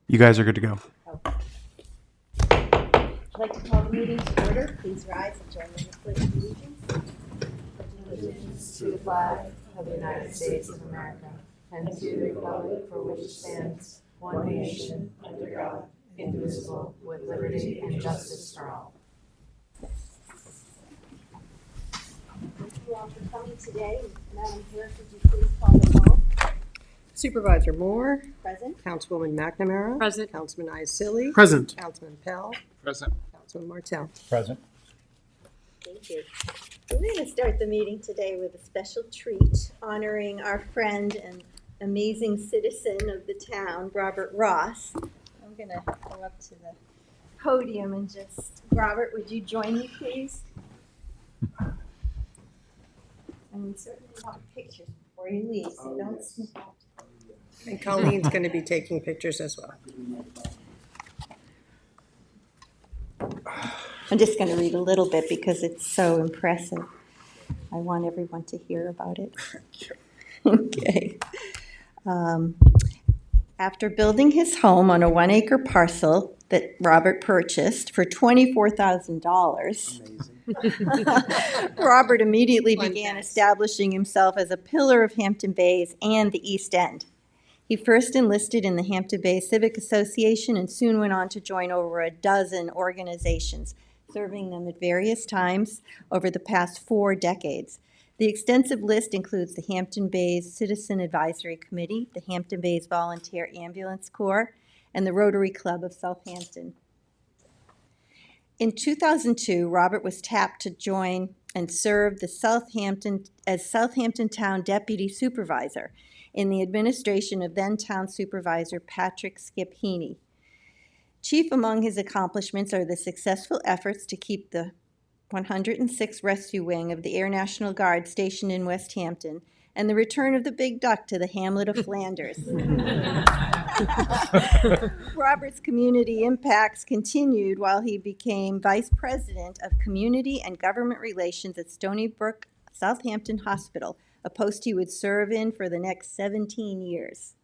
You guys are good to go. I'd like to call the meeting to order. Please rise and join me in the pledge of allegiance. Allegiance to the flag of the United States of America and to the republic for which it stands, one nation, under God, indivisible, with liberty and justice for all. Thank you all for coming today. Madam Clerk, would you please call the roll? Supervisor Moore, Present. Councilwoman McNamara. Present. Councilman Iacilli. Present. Councilman Pell. Present. Councilman Martell. Present. Thank you. We're going to start the meeting today with a special treat honoring our friend and amazing citizen of the town, Robert Ross. I'm going to go up to the podium and just, Robert, would you join me, please? And we certainly want pictures before you leave, so don't sneak out. And Colleen's going to be taking pictures as well. I'm just going to read a little bit because it's so impressive. I want everyone to hear about it. Okay. After building his home on a 1-acre parcel that Robert purchased for $24,000, Robert immediately began establishing himself as a pillar of Hampton Bays and the East End. He first enlisted in the Hampton Bays Civic Association and soon went on to join over a dozen organizations, serving them at various times over the past 4 decades. The extensive list includes the Hampton Bays Citizen Advisory Committee, the Hampton Bays Volunteer Ambulance Corps, and the Rotary Club of Southampton. In 2002, Robert was tapped to join and serve as Southampton Town Deputy Supervisor in the administration of then-Town Supervisor Patrick Skip Heaney. Chief among his accomplishments are the successful efforts to keep the 106th Rescue Wing of the Air National Guard stationed in West Hampton and the return of the Big Duck to the hamlet of Flanders. Robert's community impacts continued while he became Vice President of Community and Government Relations at Stony Brook Southampton Hospital, a post he would serve in for the next 17 years.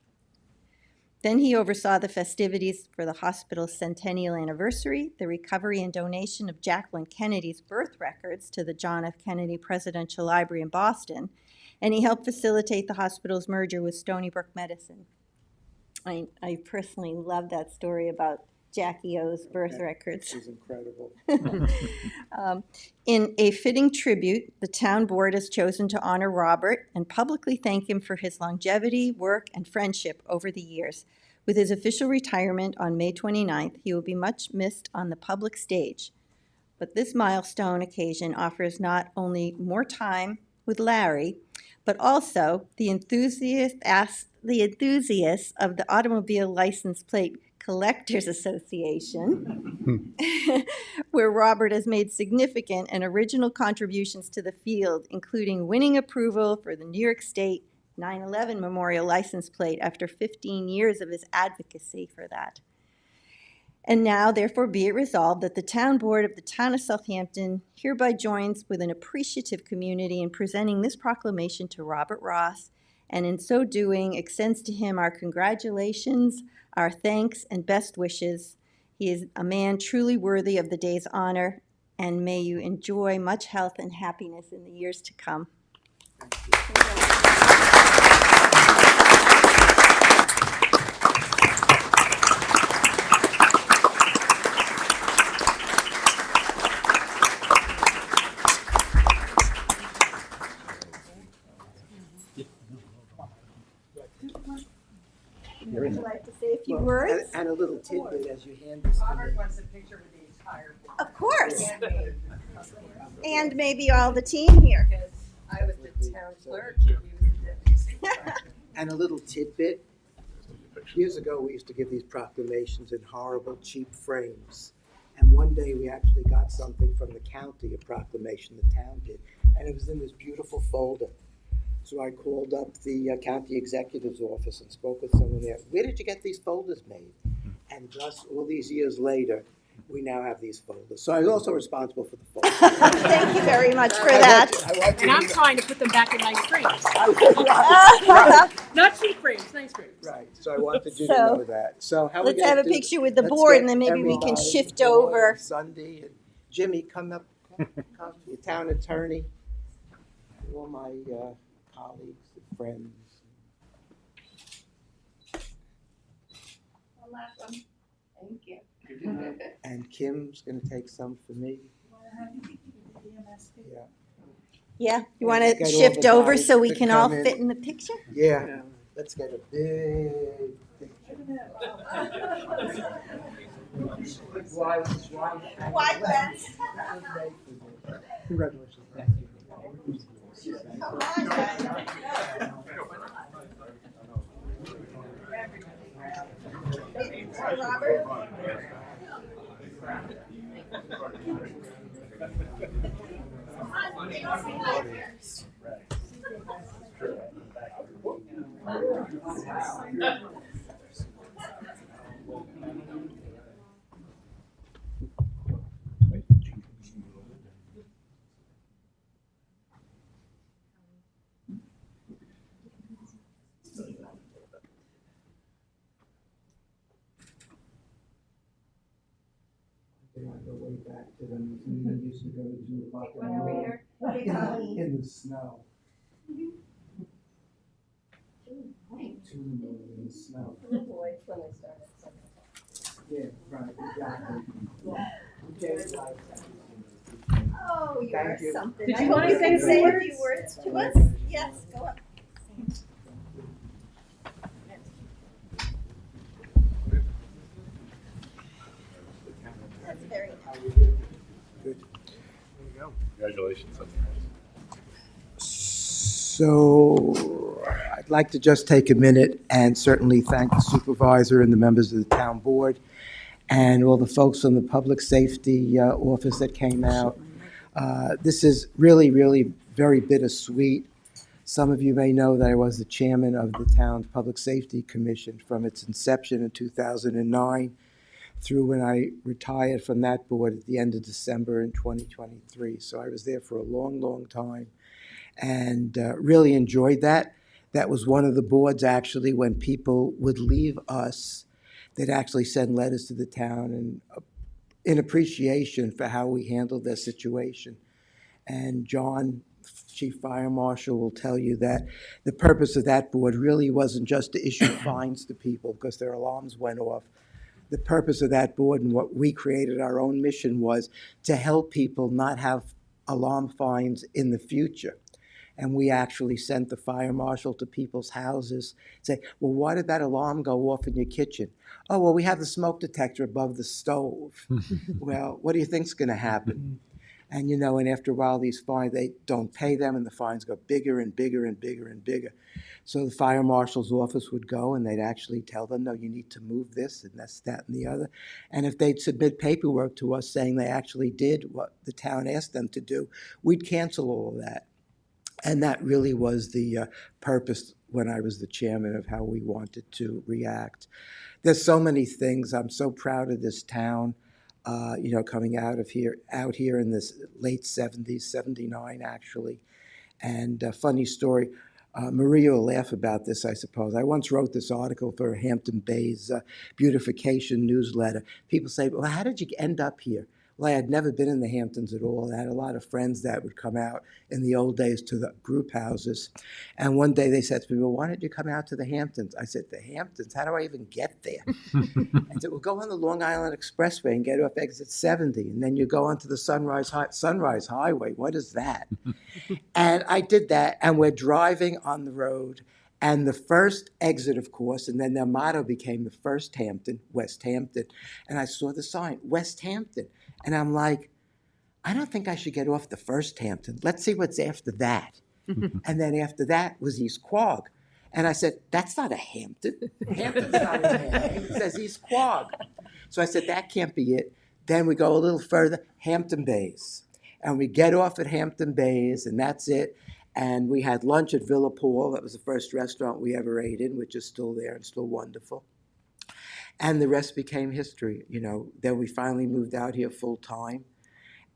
Then he oversaw the festivities for the hospital's centennial anniversary, the recovery and donation of Jacqueline Kennedy's birth records to the John F. Kennedy Presidential Library in Boston, and he helped facilitate the hospital's merger with Stony Brook Medicine. I personally love that story about Jackie O's birth records. It was incredible. In a fitting tribute, the town board has chosen to honor Robert and publicly thank him for his longevity, work, and friendship over the years. With his official retirement on May 29th, he will be much missed on the public stage. But this milestone occasion offers not only more time with Larry, but also the enthusiasts of the Automobile License Plate Collectors Association, where Robert has made significant and original contributions to the field, including winning approval for the New York State 9/11 Memorial License Plate after 15 years of his advocacy for that. And now, therefore, be it resolved that the town board of the town of Southampton hereby joins with an appreciative community in presenting this proclamation to Robert Ross, and in so doing extends to him our congratulations, our thanks, and best wishes. He is a man truly worthy of the day's honor, and may you enjoy much health and happiness in the years to come. Would you like to say a few words? And a little tidbit as you hand this to Robert me. wants a picture with the entire board. Of course. And maybe all the team here. Because I was the town clerk, and he was the deputy supervisor. And a little tidbit. Years ago, we used to give these proclamations in horrible, cheap frames. And one day, we actually got something from the county, a proclamation the town did. And it was in this beautiful folder. So I called up the county executive's office and spoke with someone there. Where did you get these folders made? And thus, all these years later, we now have these folders. So I was also responsible for the folders. Thank you very much for I that. want you And I'm to know- trying to put them back in nice frames. Right, Not cheap frames, nice frames. right. So I wanted you to So, know that. So how we let's gonna have a do- picture with the let's board, get and then maybe we can everybody, shift Boyd over. and Sunday and Jimmy, come up, come, your town attorney, all my colleagues and friends. One last one. Thank you. And Kim's gonna take some for me. Yeah. Yeah, you want Get to all shift the over guys so we to can all come in. fit in the picture? Yeah, let's get a big picture. Wide lens. Congratulations. Robert? I go way back to them. We used to go to 2 o'clock in the One over morning here. in the snow. 2 in the morning in the snow. Boys when they started. Yeah, right, exactly. Okay, right. Oh, you Thank are you. something. Did I you hope wanna you can say say some a few words to us. Yes, go up. That's very nice. Good. Congratulations. So I'd like to just take a minute and certainly thank the supervisor and the members of the town board and all the folks from the public safety office that came out. This is really, really very bittersweet. Some of you may know that I was the chairman of the town's Public Safety Commission from its inception in 2009 through when I retired from that board at the end of December in 2023. So I was there for a long, long time and really enjoyed that. That was one of the boards, actually, when people would leave us, they'd actually send letters to the town and in appreciation for how we handled their situation. And John, Chief Fire Marshal, will tell you that the purpose of that board really wasn't just to issue fines to people because their alarms went off. The purpose of that board and what we created, our own mission, was to help people not have alarm fines in the future. And we actually sent the fire marshal to people's houses, say, well, why did that alarm go off in your kitchen? Oh, well, we have the smoke detector above the stove. Well, what do you think's going to happen? And, you know, and after a while, these fines, they don't pay them, and the fines go bigger and bigger and bigger and bigger. So the fire marshal's office would go, and they'd actually tell them, no, you need to move this, and that's that and the other. And if they'd submit paperwork to us saying they actually did what the town asked them to do, we'd cancel all of that. And that really was the purpose when I was the chairman of how we wanted to react. There's so many things. I'm so proud of this town. You know, coming out here in this late 70s, 79 actually. And a funny story, Maria will laugh about this, I suppose. I once wrote this article for Hampton Bay's beautification newsletter. People say, well, how did you end up here? Well, I had never been in the Hamptons at all. I had a lot of friends that would come out in the old days to the group houses. And one day they said to me, well, why don't you come out to the Hamptons? I said, the Hamptons? How do I even get there? I said, well, go on the Long Island Expressway and get off exit 70. And then you go onto the Sunrise Highway. What is that? And I did that. And we're driving on the road. And the first exit, of course, and then their motto became the first Hampton, West Hampton. And I saw the sign, West Hampton. And I'm like, I don't think I should get off the first Hampton. Let's see what's after that. And then after that was East Quogue. And I said, that's not a Hampton. Hampton's not a Hampton. It says East Quogue. So I said, that can't be it. Then we go a little further, Hampton Bays. And we get off at Hampton Bays, and that's it. And we had lunch at Villa Paul. That was the first restaurant we ever ate in, which is still there and still wonderful. And the rest became history. Then we finally moved out here full time,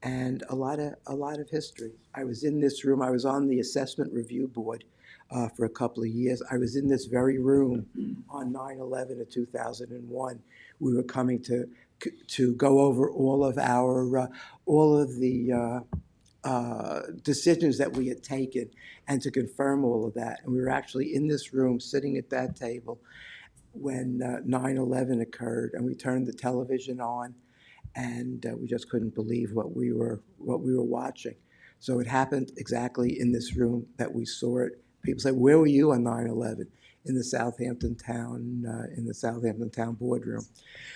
and a lot of history. I was in this room. I was on the assessment review board for a couple of years. I was in this very room on 9/11 of 2001. We were coming to go over all of the decisions that we had taken and to confirm all of that. And we were actually in this room sitting at that table when 9/11 occurred, and we turned the television on, and we just couldn't believe what we were watching. So it happened exactly in this room that we saw it. People say, "Where were you on 9/11?" In the Southampton town boardroom.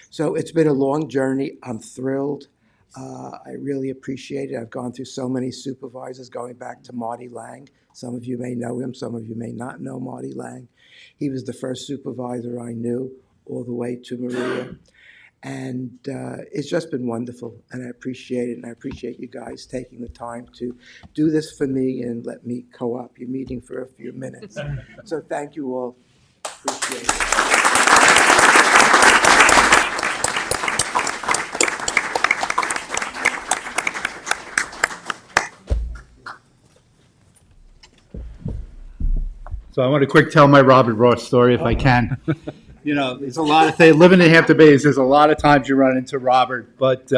So it's been a long journey. I'm thrilled. I really appreciate it. I've gone through so many supervisors, going back to Marty Lang. Some of you may know him. Some of you may not know Marty Lang. He was the first supervisor I knew, all the way to Maria. And it's just been wonderful, and I appreciate it, and I appreciate you guys taking the time to do this for me and let me co-op your meeting for a few minutes. So thank you all. Appreciate it. So I want to quick tell my Robert Ross story if I can. There's a lot of things. Living in Hampton Bays, there's a lot of times you run into Robert, but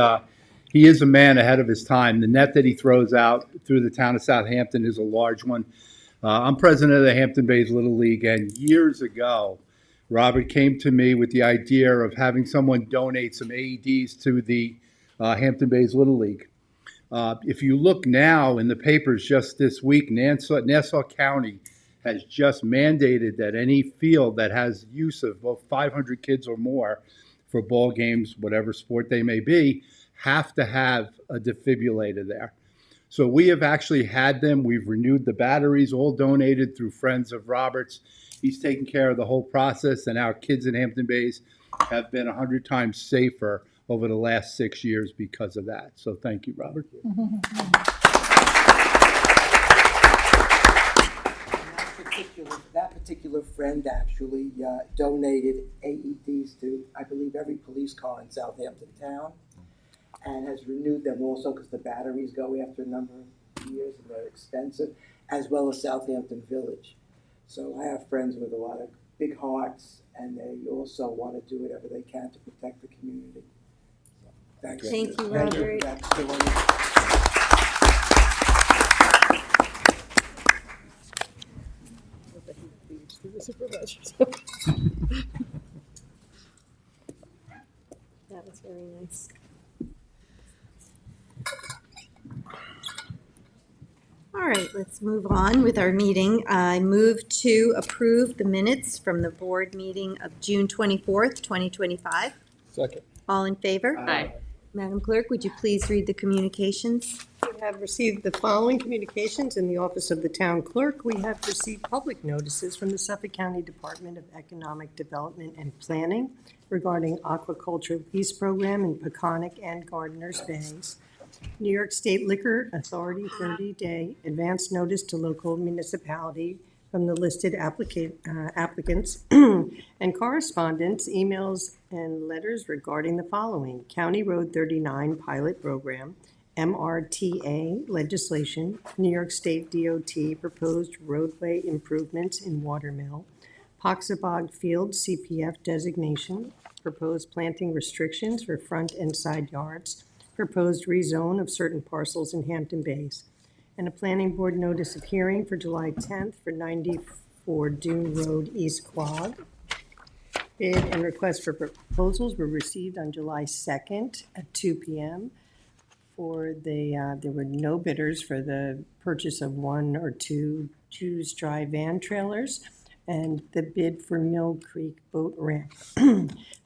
he is a man ahead of his time. The net that he throws out through the town of Southampton is a large one. I'm president of the Hampton Bays Little League, and years ago, Robert came to me with the idea of having someone donate some AEDs to the Hampton Bays Little League. If you look now in the papers just this week, Nassau County has just mandated that any field that has use of 500 kids or more for ball games, whatever sport they may be, have to have a defibrillator there. So we have actually had them. We've renewed the batteries, all donated through friends of Robert's. He's taken care of the whole process, and our kids in Hampton Bays have been 100 times safer over the last 6 years because of that. So thank you, Robert. That particular friend actually donated AEDs to, I believe, every police car in Southampton town, and has renewed them also because the batteries go after a number of years and they're expensive, as well as Southampton Village. So I have friends with a lot of big hearts, and they also want to do whatever they can to protect the community. So, thanks. Thank you, Thank you Robert. for that story. That was very nice. All right, let's move on with our meeting. I move to approve the minutes from the board meeting of June 24th, 2025. Second. All in favor? Aye. Madam Clerk, would you please read the communications? We have received the following communications in the office of the town clerk. We have received public notices from the Suffolk County Department of Economic Development and Planning regarding aquaculture lease program in Peconic and Gardeners Bays. New York State Liquor Authority 30-day advance notice to local municipality from the listed applicants and correspondence, emails, and letters regarding the following: County Road 39 pilot program, MRTA legislation, New York State DOT proposed roadway improvements in Watermill, Poxabog Field CPF designation, proposed planting restrictions for front and side yards, proposed rezone of certain parcels in Hampton Bays, and a planning board notice of hearing for July 10th for 94 Dune Road, East Quad. Bid and request for proposals were received on July 2nd at 2 p.m. There were no bidders for the purchase of 1 or 2 Jews Dry van trailers and the bid for Mill Creek boat ramp.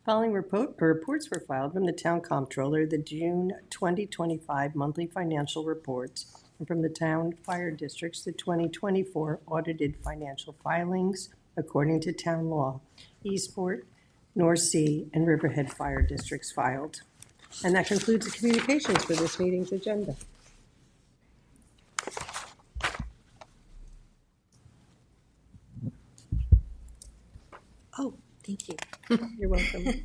Following reports were filed from the town comptroller, the June 2025 monthly financial reports, and from the town fire districts, the 2024 audited financial filings according to town law. Eastport, North Sea, and Riverhead fire districts filed. And that concludes the communications for this meeting's agenda. Oh, thank you. You're welcome.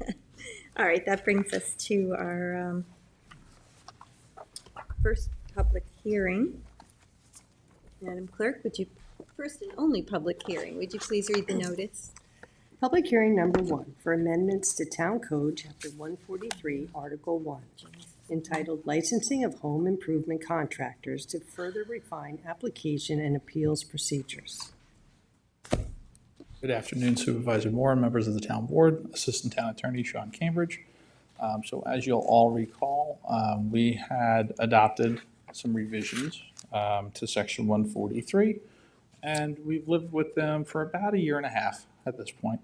All right, that brings us to our first public hearing. Madam Clerk, would you, first and only public hearing, would you please read the notice? Public hearing number 1 for amendments to Town Code, Chapter 143, Article 1, entitled Licensing of Home Improvement Contractors to further refine application and appeals procedures. Good afternoon, Supervisor Moore, members of the Town Board, Assistant Town Attorney Sean Cambridge. So as you'll all recall, we had adopted some revisions to Section 143, and we've lived with them for about 1.5 years at this point.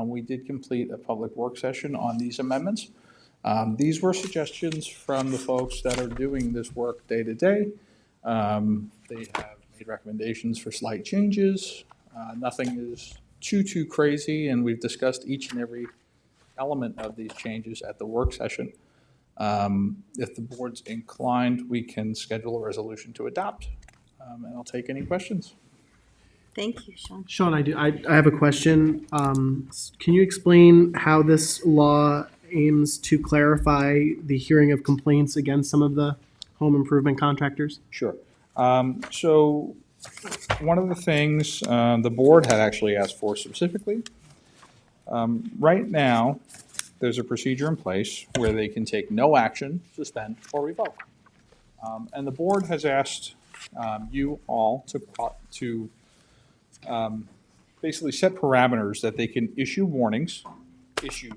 We did complete a public work session on these amendments. These were suggestions from the folks that are doing this work day to day. They have made recommendations for slight changes. Nothing is too crazy, and we've discussed each and every element of these changes at the work session. If the board's inclined, we can schedule a resolution to adopt, and I'll take any questions. Thank you, Sean. Sean, I have a question. Can you explain how this law aims to clarify the hearing of complaints against some of the home improvement contractors? Sure. So one of the things the board had actually asked for specifically, right now, there's a procedure in place where they can take no action, suspend, or revoke. And the board has asked you all to basically set parameters that they can issue warnings, issue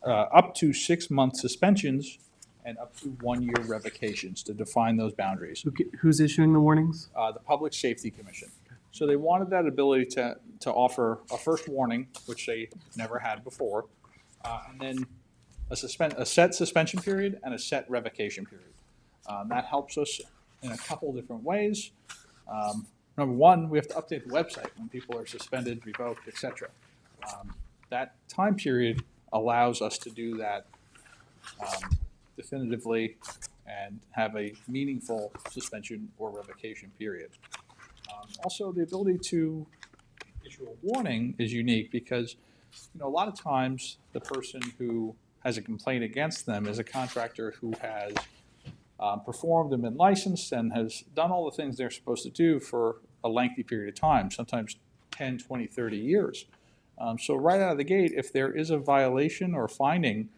up to 6-month suspensions, and up to 1-year revocations to define those boundaries. Who's issuing the warnings? The Public Safety Commission. So they wanted that ability to offer a first warning, which they never had before, and then a set suspension period and a set revocation period. That helps us in a couple different ways. Number one, we have to update the website when people are suspended, revoked, etc. That time period allows us to do that definitively and have a meaningful suspension or revocation period. Also, the ability to issue a warning is unique because, a lot of times the person who has a complaint against them is a contractor who has performed and been licensed and has done all the things they're supposed to do for a lengthy period of time, sometimes 10, 20, 30 years. So right out of the gate, if there is a violation or finding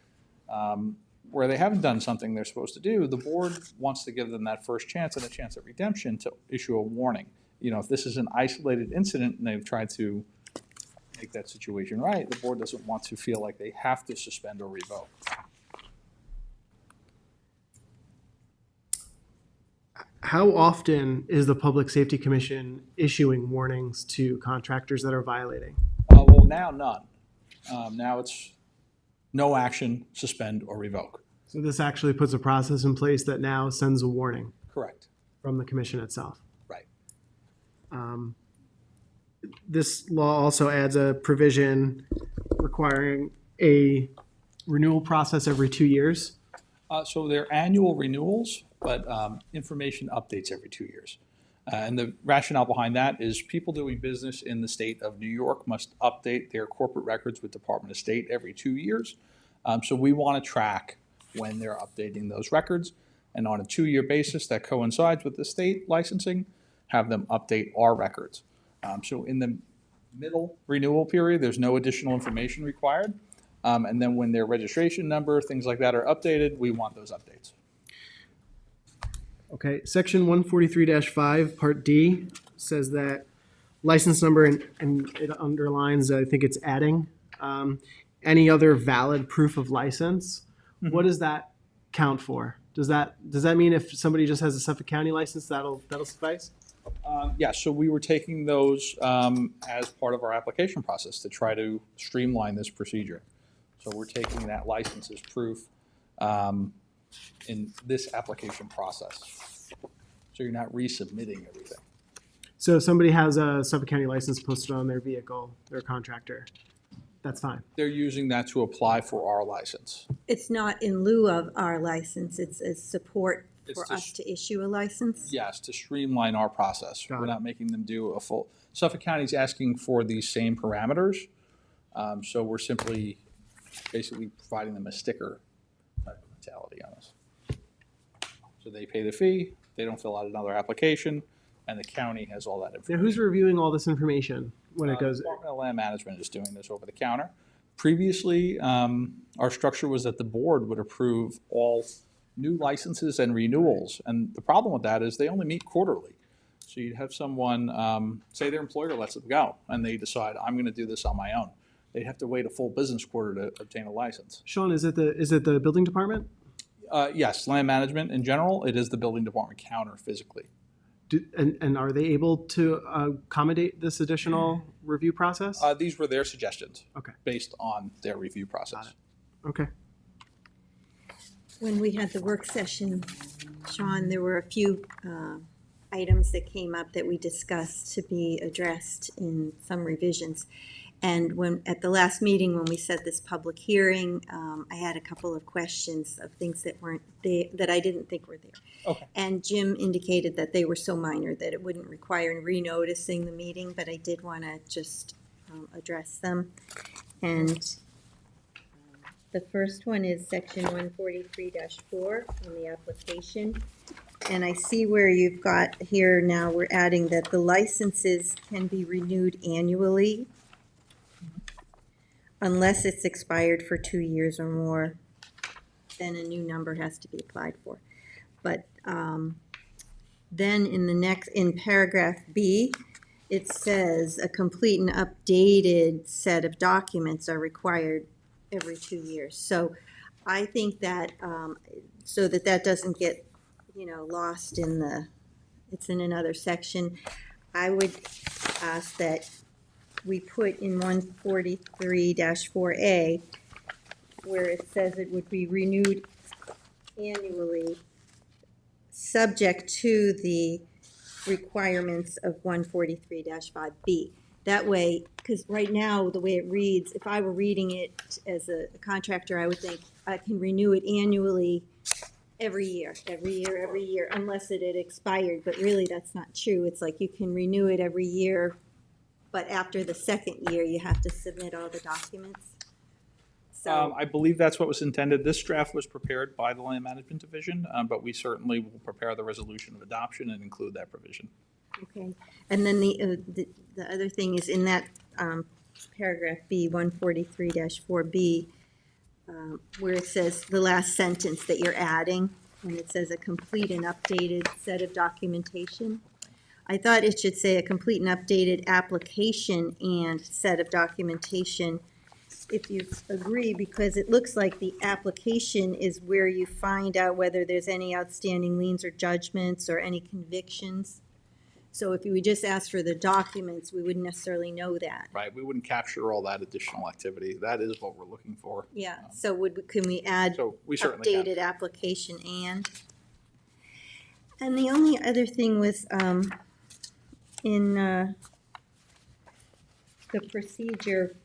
where they haven't done something they're supposed to do, the board wants to give them that first chance and a chance at redemption to issue a warning. If this is an isolated incident and they've tried to make that situation right, the board doesn't want to feel like they have to suspend or revoke. How often is the Public Safety Commission issuing warnings to contractors that are violating? Well, now none. Now it's no action, suspend, or revoke. So this actually puts a process in place that now sends a warning Correct. from the commission itself. Right. This law also adds a provision requiring a renewal process every 2 years. So they're annual renewals, but information updates every 2 years. And the rationale behind that is people doing business in the state of New York must update their corporate records with Department of State every 2 years. So we want to track when they're updating those records. And on a 2-year basis that coincides with the state licensing, have them update our records. So in the middle renewal period, there's no additional information required. And then when their registration number, things like that are updated, we want those updates. Okay, section 143-5, part D says that license number, and it underlines, I think it's adding, any other valid proof of license. Mm-hmm. What does that count for? Does that mean if somebody just has a Suffolk County license, that'll suffice? Yeah, so we were taking those as part of our application process to try to streamline this procedure. So we're taking that license as proof in this application process. So you're not resubmitting everything. So if somebody has a Suffolk County license posted on their vehicle, their contractor, that's fine. They're using that to apply for our license. It's not in lieu of our license, it's as support It's for to us to issue a license? Yes, to streamline our process. Got We're it. not making them do a full. Suffolk County's asking for these same parameters. So we're simply basically providing them a sticker type of mentality on us. So they pay the fee, they don't fill out another application, and the county has all that Now, information. who's reviewing all this information when it goes? Department of Land Management is doing this over the counter. Previously, our structure was that the board would approve all new licenses and renewals. And the problem with that is they only meet quarterly. So you'd have someone, say their employer lets them go, and they decide, I'm going to do this on my own. They'd have to wait a full business quarter to obtain a license. Sean, is it the building department? Yes, land management in general, it is the building department counter physically. And are they able to accommodate this additional review process? These were their suggestions. Okay. Based on their review process. Okay. When we had the work session, Sean, there were a few items that came up that we discussed to be addressed in some revisions. And when, at the last meeting, when we set this public hearing, I had a couple of questions of things that weren't there, that I didn't think were there. Okay. And Jim indicated that they were so minor that it wouldn't require renoticing the meeting, but I did want to just address them. And the first one is section 143-4 on the application. And I see where you've got here now, we're adding that the licenses can be renewed annually unless it's expired for 2 years or more, then a new number has to be applied for. But then in paragraph B, it says a complete and updated set of documents are required every 2 years. So I think that, so that doesn't get, lost in it's in another section, I would ask that we put in 143-4A, where it says it would be renewed annually, subject to the requirements of 143-5B. That way, because right now, the way it reads, if I were reading it as a contractor, I would think I can renew it annually every year, unless it had expired. But really, that's not true. It's like you can renew it every year, but after the second year, you have to submit all the documents. So I believe that's what was intended. This draft was prepared by the Land Management Division, but we certainly will prepare the resolution of adoption and include that provision. okay, and then the other thing is in that paragraph B, 143-4B, where it says the last sentence that you're adding, and it says a complete and updated set of documentation. I thought it should say a complete and updated application and set of documentation, if you agree, because it looks like the application is where you find out whether there's any outstanding liens or judgments or any convictions. So if you would just ask for the documents, we wouldn't necessarily know that. Right, we wouldn't capture all that additional activity. That is what we're looking for. Yeah, so can we add So we certainly can. updated application and the only other thing was, in the procedure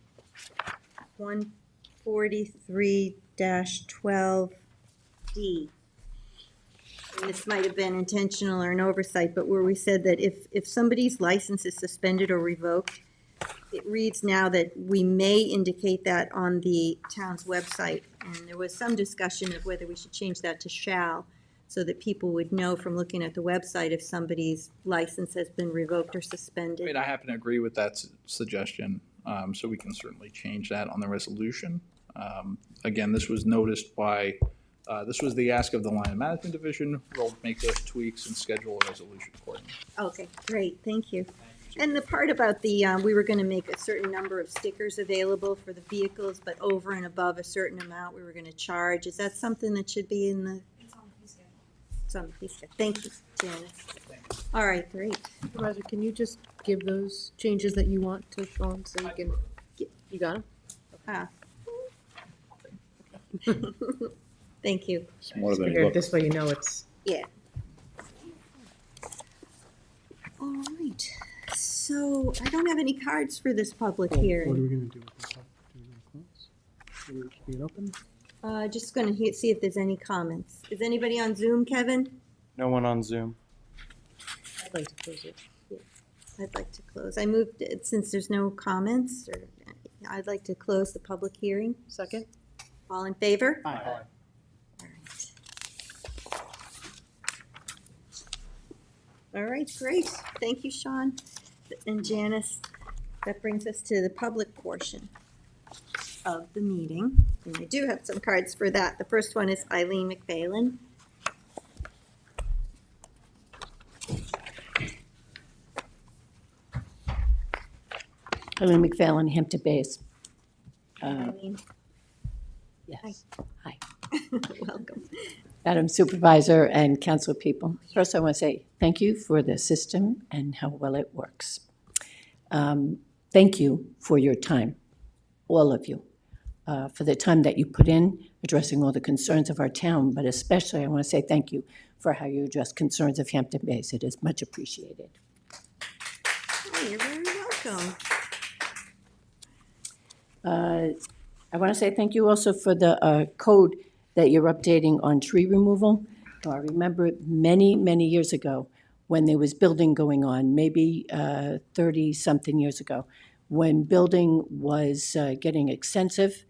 143-12D. And this might have been intentional or an oversight, but where we said that if somebody's license is suspended or revoked, it reads now that we may indicate that on the town's website. And there was some discussion of whether we should change that to shall, so that people would know from looking at the website if somebody's license has been revoked or I suspended. mean, I happen to agree with that suggestion, so we can certainly change that on the resolution. Again, this was noticed by, this was the ask of the Land Management Division. We'll make those tweaks and schedule a resolution accordingly. Okay, great, thank you. And the part about the, we were gonna make a certain number of stickers available for the vehicles, but over and above a certain amount, we were gonna charge. Is that something that should be in the? It's on the fee schedule. Thank you, Janice. All right, great. Supervisor, can you just give those changes that you want to Sean so you can, you got them? Ah. Thank you. More than Figure this way you know it's. Yeah. All right, so I don't have any cards for this public What are hearing. we gonna do with this? Do we gonna close? Do we keep it open? Just gonna see if there's any comments. Is anybody on Zoom, Kevin? No one on Zoom. I'd like to close it. I'd like to close. I moved it since there's no comments or I'd like to close the public hearing. Second? All in favor? Aye. All right, great. Thank you, Sean and Janice. That brings us to the public portion of the meeting. And I do have some cards for that. The first one is Eileen McPhailin. Eileen McPhailin, Hampton Bays. Eileen, Yes. Hi. welcome. Madam Supervisor and council people. First, I want to say thank you for the system and how well it works. Thank you for your time, all of you, for the time that you put in addressing all the concerns of our town, but especially I want to say thank you for how you address concerns of Hampton Bays. It is much appreciated. Oh, you're very welcome. I want to say thank you also for the code that you're updating on tree removal. I remember many, many years ago when there was building going on, maybe 30-something years ago, when building was getting extensive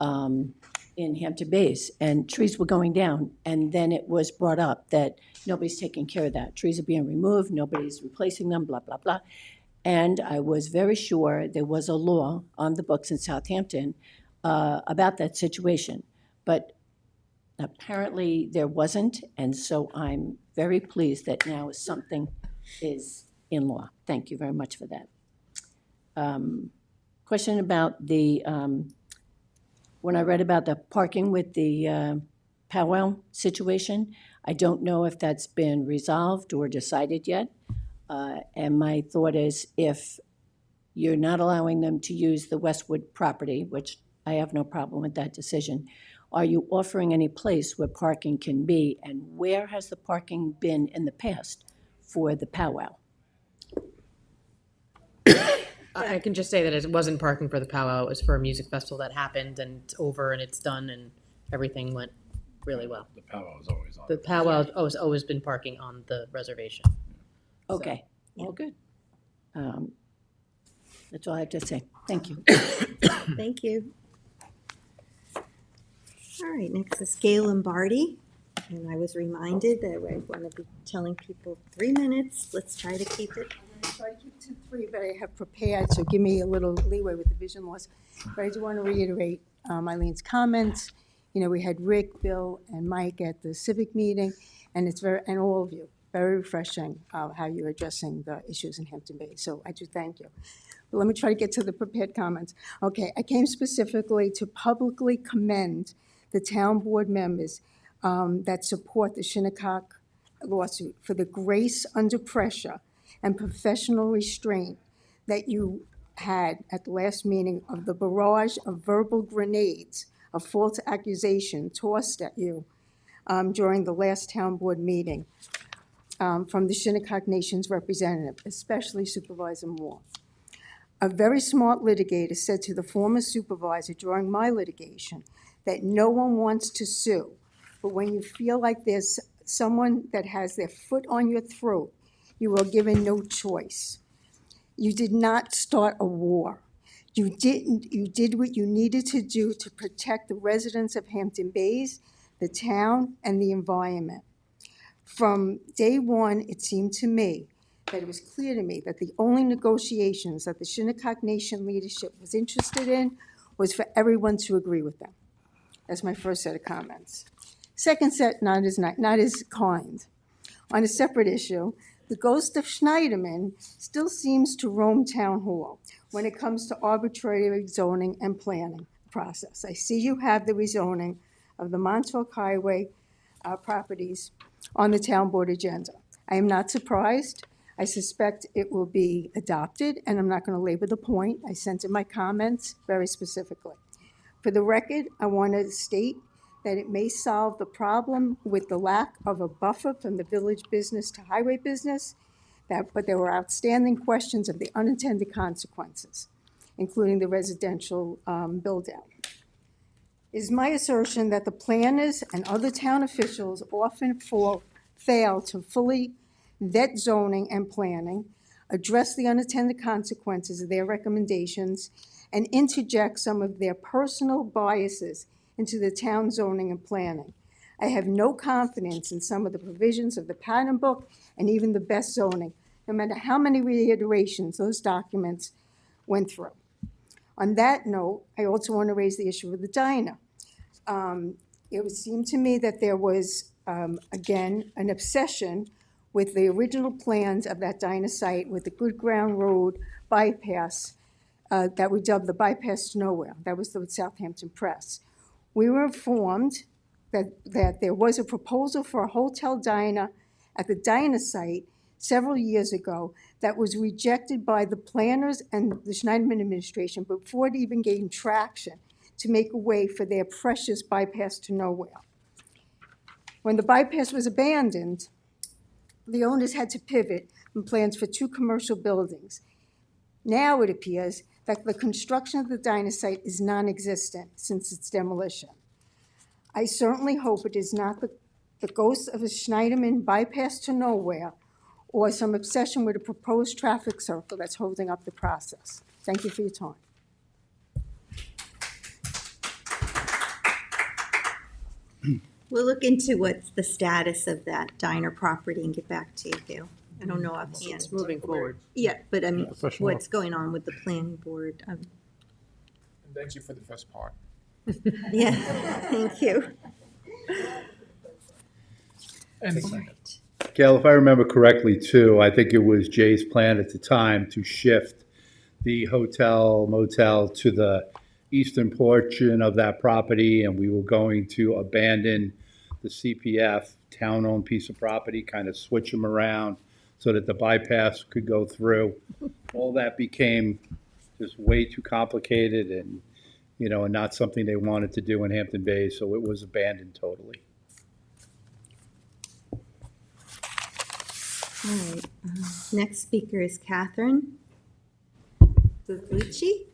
in Hampton Bays and trees were going down. And then it was brought up that nobody's taking care of that. Trees are being removed, nobody's replacing them, blah, blah, blah. And I was very sure there was a law on the books in Southampton about that situation. But apparently there wasn't, and so I'm very pleased that now something is in law. Thank you very much for that. Question about the, when I read about the parking with the powwow situation, I don't know if that's been resolved or decided yet. And my thought is if you're not allowing them to use the Westwood property, which I have no problem with that decision, are you offering any place where parking can be? And where has the parking been in the past for the powwow? I can just say that it wasn't parking for the powwow. It was for a music festival that happened and it's over and it's done and everything went really well. The powwow is always on. The powwow has always been parking on the reservation. Okay, all good. That's all I have to say. Thank you. Thank you. All right, next is Gail Lombardi. And I was reminded that I want to be telling people 3 minutes. Let's try to keep it. I'm trying to keep it to 3, but I have prepared, so give me a little leeway with the vision loss. But I do want to reiterate Eileen's comments. You know, we had Rick, Bill, and Mike at the civic meeting, and it's and all of you, very refreshing how you're addressing the issues in Hampton Bays. So I do thank you. But let me try to get to the prepared comments. Okay, I came specifically to publicly commend the town board members that support the Shinnecock lawsuit for the grace under pressure and professional restraint that you had at the last meeting of the barrage of verbal grenades of false accusation tossed at you during the last town board meeting from the Shinnecock Nation's representative, especially Supervisor Moore. A very smart litigator said to the former supervisor during my litigation that no one wants to sue, but when you feel like there's someone that has their foot on your throat, you are given no choice. You did not start a war. You did what you needed to do to protect the residents of Hampton Bays, the town, and the environment. From day one, it seemed to me that it was clear to me that the only negotiations that the Shinnecock Nation leadership was interested in was for everyone to agree with them. That's my first set of comments. Second set, not as kind. On a separate issue, the ghost of Schneiderman still seems to roam Town Hall when it comes to arbitrary zoning and planning process. I see you have the rezoning of the Montauk Highway properties on the town board agenda. I am not surprised. I suspect it will be adopted, and I'm not going to labor the point. I sent in my comments very specifically. For the record, I want to state that it may solve the problem with the lack of a buffer from the village business to highway business, but there were outstanding questions of the unintended consequences, including the residential build-out. It is my assertion that the planners and other town officials often fail to fully vet zoning and planning address the unintended consequences of their recommendations, and interject some of their personal biases into the town zoning and planning. I have no confidence in some of the provisions of the pattern book and even the best zoning, no matter how many reiterations those documents went through. On that note, I also want to raise the issue of the diner. It would seem to me that there was, again, an obsession with the original plans of that diner site with the Good Ground Road bypass that we dubbed the bypass to nowhere. That was the Southampton Press. We were informed that there was a proposal for a hotel diner at the diner site several years ago that was rejected by the planners and the Schneiderman administration before it even gained traction to make a way for their precious bypass to nowhere. When the bypass was abandoned, the owners had to pivot from plans for 2 commercial buildings. Now it appears that the construction of the diner site is non-existent since its demolition. I certainly hope it is not the ghost of a Schneiderman bypass to nowhere or some obsession with a proposed traffic circle that's holding up the process. Thank you for your time. We'll look into what's the status of that diner property and get back to you. I don't know offhand. It's moving forward. Yeah, but I mean, for sure. what's going on with the planning board? Thank you for the first part. Yeah, thank you. And All right. Gail, if I remember correctly too, I think it was Jay's plan at the time to shift the hotel motel to the eastern portion of that property, and we were going to abandon the CPF town-owned piece of property, kind of switch them around so that the bypass could go through. All that became just way too complicated and, and not something they wanted to do in Hampton Bays, so it was abandoned totally. All right. Next speaker is Catherine Bucci.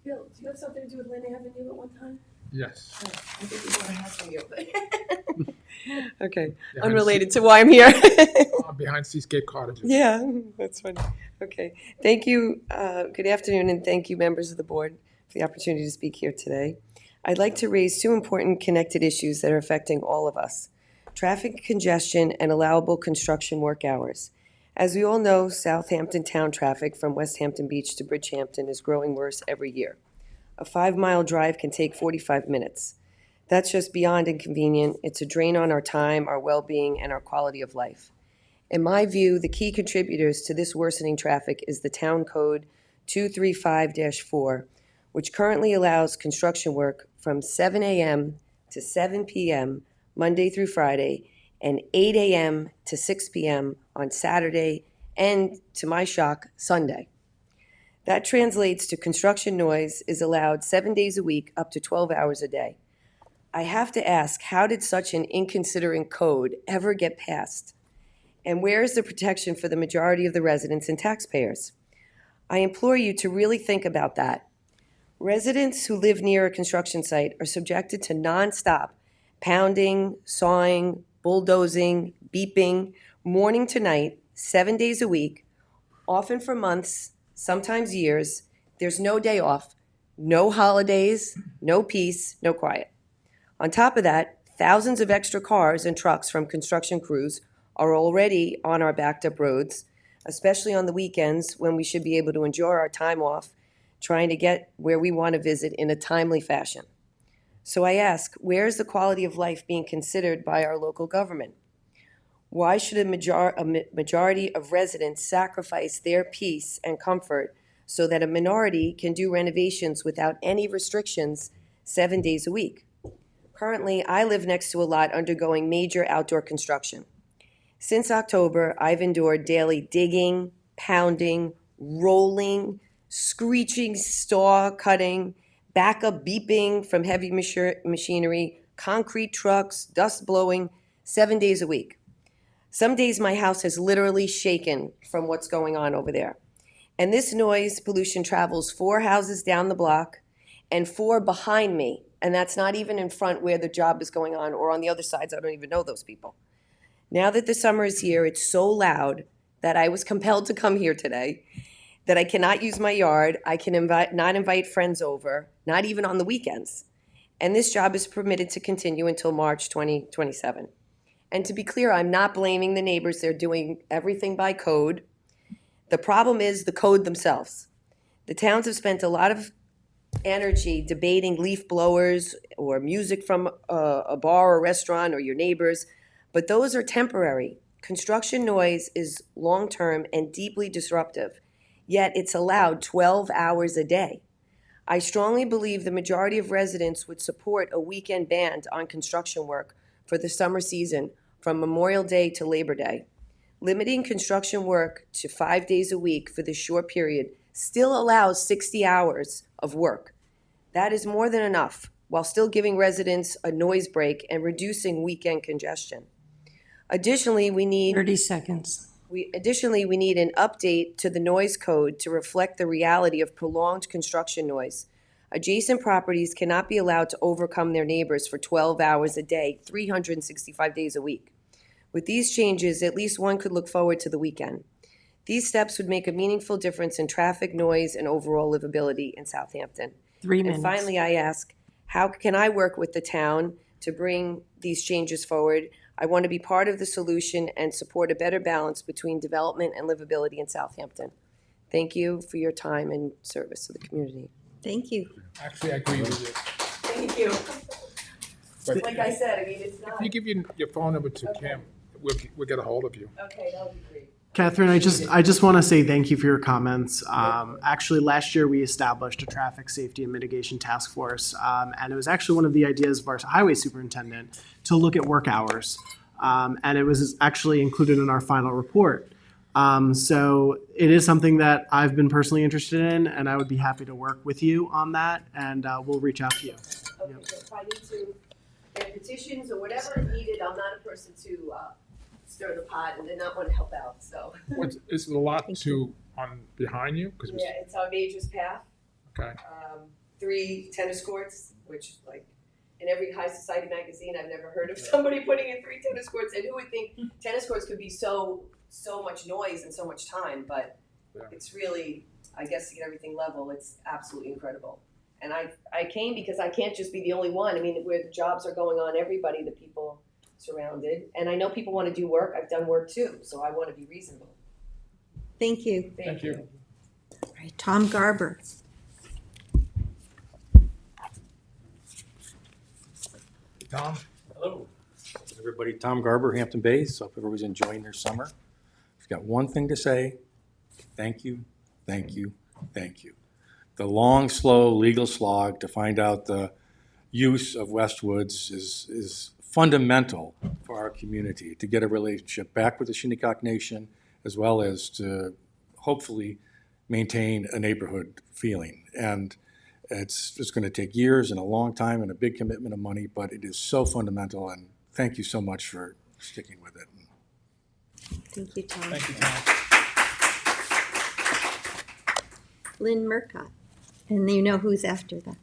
Bill, do you have something to do with Lynn Avenue at one time? yes. I think we want to have from you. Okay, Behind unrelated to why I'm here. Behind Seascape Cottages. Yeah, that's funny. Okay, thank you. Good afternoon, and thank you, members of the board, for the opportunity to speak here today. I'd like to raise 2 important connected issues that are affecting all of us: traffic congestion and allowable construction work hours. As we all know, Southampton town traffic from West Hampton Beach to Bridgehampton is growing worse every year. A 5-mile drive can take 45 minutes. That's just beyond inconvenient. It's a drain on our time, our well-being, and our quality of life. In my view, the key contributors to this worsening traffic is the Town Code 235-4, which currently allows construction work from 7 a.m. to 7 p.m. Monday through Friday, and 8 a.m. to 6 p.m. on Saturday, and, to my shock, Sunday. That translates to construction noise is allowed 7 days a week, up to 12 hours a day. I have to ask, how did such an inconsiderate code ever get passed? And where is the protection for the majority of the residents and taxpayers? I implore you to really think about that. Residents who live near a construction site are subjected to nonstop pounding, sawing, bulldozing, beeping, morning to night, 7 days a week, often for months, sometimes years. There's no day off, no holidays, no peace, no quiet. On top of that, thousands of extra cars and trucks from construction crews are already on our backed-up roads, especially on the weekends when we should be able to enjoy our time off, trying to get where we want to visit in a timely fashion. So I ask, where is the quality of life being considered by our local government? Why should a majority of residents sacrifice their peace and comfort so that a minority can do renovations without any restrictions 7 days a week? Currently, I live next to a lot undergoing major outdoor construction. Since October, I've endured daily digging, pounding, rolling, screeching, saw cutting, backup beeping from heavy machinery, concrete trucks, dust blowing, 7 days a week. Some days my house has literally shaken from what's going on over there. And this noise pollution travels 4 houses down the block and 4 behind me. And that's not even in front where the job is going on, or on the other sides. I don't even know those people. Now that the summer is here, it's so loud that I was compelled to come here today, that I cannot use my yard, I can not invite friends over, not even on the weekends. And this job is permitted to continue until March 2027. And to be clear, I'm not blaming the neighbors. They're doing everything by code. The problem is the code themselves. The towns have spent a lot of energy debating leaf blowers or music from a bar or restaurant or your neighbors, but those are temporary. Construction noise is long-term and deeply disruptive, yet it's allowed 12 hours a day. I strongly believe the majority of residents would support a weekend ban on construction work for the summer season from Memorial Day to Labor Day. Limiting construction work to 5 days a week for this short period still allows 60 hours of work. That is more than enough, while still giving residents a noise break and reducing weekend congestion. Additionally, we need 30 seconds. we need an update to the noise code to reflect the reality of prolonged construction noise. Adjacent properties cannot be allowed to overcome their neighbors for 12 hours a day, 365 days a week. With these changes, at least one could look forward to the weekend. These steps would make a meaningful difference in traffic, noise, and overall livability in Southampton. 3 minutes. And finally, I ask, how can I work with the town to bring these changes forward? I want to be part of the solution and support a better balance between development and livability in Southampton. Thank you for your time and service to the community. Thank you. Actually, I agree with you. Thank you. But Like I said, I mean, it's if not. you give your phone number to Kim, we'll get a hold of you. Okay, that would be great. Catherine, I just want to say thank you for your comments. Actually, last year we established a traffic safety and mitigation task force, and it was actually one of the ideas of our highway superintendent to look at work hours, and it was actually included in our final report. So it is something that I've been personally interested in, and I would be happy to work with you on that, and we'll reach out to you. Okay, so if I need to get petitions or whatever is needed, I'm not a person to stir the pot and then not want to help out, so. It's a lot behind you, because Yeah, it's on Major's Path. okay. 3 tennis courts, which like in every high society magazine, I've never heard of somebody putting in 3 tennis courts. And who would think tennis courts could be so much noise and so much time, but Yeah. it's really, I guess to get everything level, it's absolutely incredible. And I came because I can't just be the only one. I mean, where the jobs are going on, everybody, the people surrounded. And I know people want to do work. I've done work too, so I want to be reasonable. Thank you. Thank you. All right, Tom Garber. Tom? Hello, everybody. Tom Garber, Hampton Bays. Hope everybody's enjoying their summer. I've got one thing to say. Thank you, thank you, thank you. The long, slow legal slog to find out the use of Westwoods is fundamental for our community to get a relationship back with the Shinnecock Nation, as well as to hopefully maintain a neighborhood feeling. And it's going to take years and a long time and a big commitment of money, but it is so fundamental, and thank you so much for sticking with it. Thank you, Tom. Thank you, Tom. Lynn Murcott. And you know who's after that.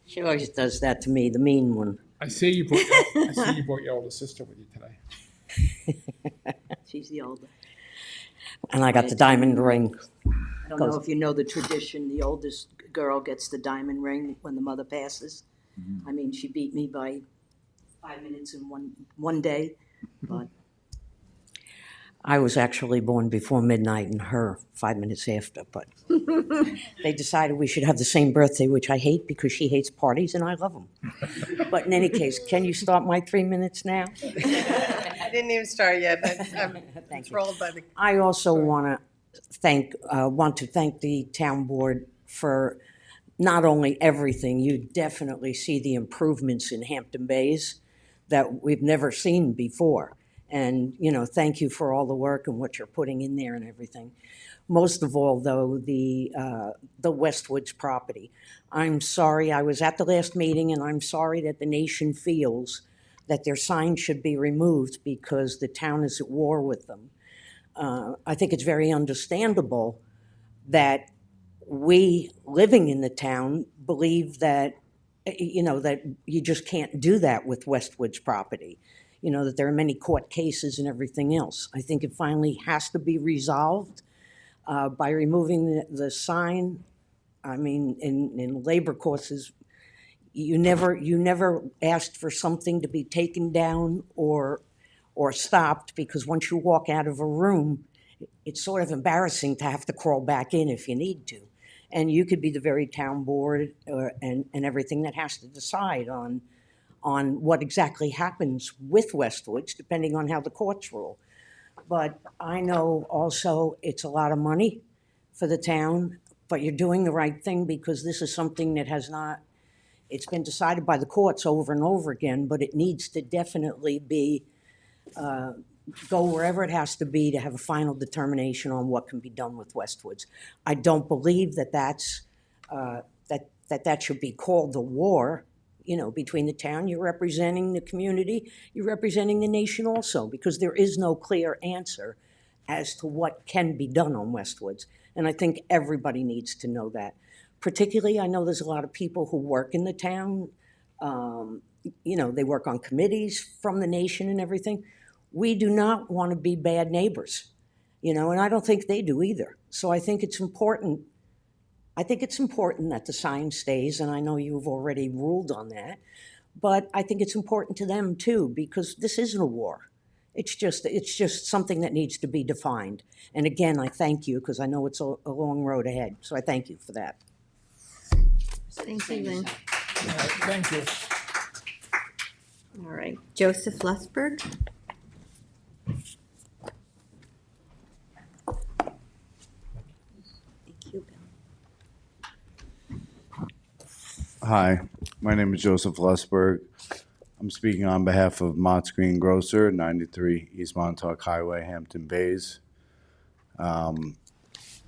She always does that to me, the mean one. I see you brought your older sister with you today. She's the older. And I got the diamond ring. I don't know if you know the tradition, the oldest girl gets the diamond ring when the mother passes. Mm-hmm. I mean, she beat me by 5 minutes in one day, but. I was actually born before midnight and her 5 minutes after, but they decided we should have the same birthday, which I hate because she hates parties and I love them. But in any case, can you start my 3 minutes now? I didn't even start yet. I'm Thank you. enthralled by the. I also want to thank the town board for not only everything. You definitely see the improvements in Hampton Bays that we've never seen before. And, thank you for all the work and what you're putting in there and everything. Most of all, though, the Westwoods property. I'm sorry, I was at the last meeting, and I'm sorry that the nation feels that their sign should be removed because the town is at war with them. I think it's very understandable that we living in the town believe that, that you just can't do that with Westwood's property. That there are many court cases and everything else. I think it finally has to be resolved by removing the sign. I mean, in labor courses, you never asked for something to be taken down or stopped, because once you walk out of a room, it's sort of embarrassing to have to crawl back in if you need to. And you could be the very town board and everything that has to decide on what exactly happens with Westwoods, depending on how the courts rule. But I know also it's a lot of money for the town, but you're doing the right thing, because this is something that it's been decided by the courts over and over again, but it needs to definitely be, go wherever it has to be to have a final determination on what can be done with Westwoods. I don't believe that that should be called the war, between the town. You're representing the community, you're representing the nation also, because there is no clear answer as to what can be done on Westwoods. And I think everybody needs to know that. Particularly, I know there's a lot of people who work in the town. They work on committees from the nation and everything. We do not want to be bad neighbors, and I don't think they do either. So I think it's important. I think it's important that the sign stays, and I know you've already ruled on that. But I think it's important to them too, because this isn't a war. It's just something that needs to be defined. And again, I thank you, because I know it's a long road ahead. So I thank you for that. Thank you, Lynn. Thank you. All right, Joseph Lusberg. Thank you, Bill. Hi, my name is Joseph Lusberg. I'm speaking on behalf of Mott's Green Grocer, 93 East Montauk Highway, Hampton Bays.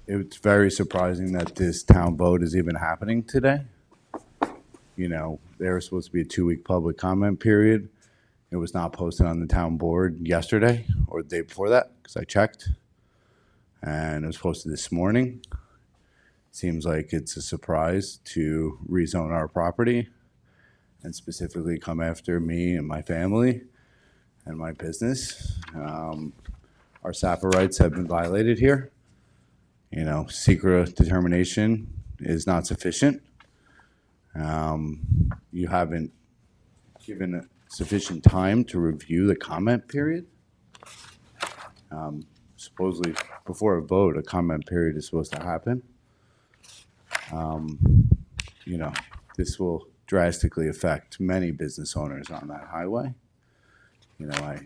It's very surprising that this town vote is even happening today. There was supposed to be a 2-week public comment period. It was not posted on the town board yesterday or the day before that, because I checked. And it was posted this morning. Seems like it's a surprise to rezone our property and specifically come after me and my family and my business. Our SAPA rights have been violated here. Secret determination is not sufficient. You haven't given sufficient time to review the comment period. Supposedly, before a vote, a comment period is supposed to happen. This will drastically affect many business owners on that highway. I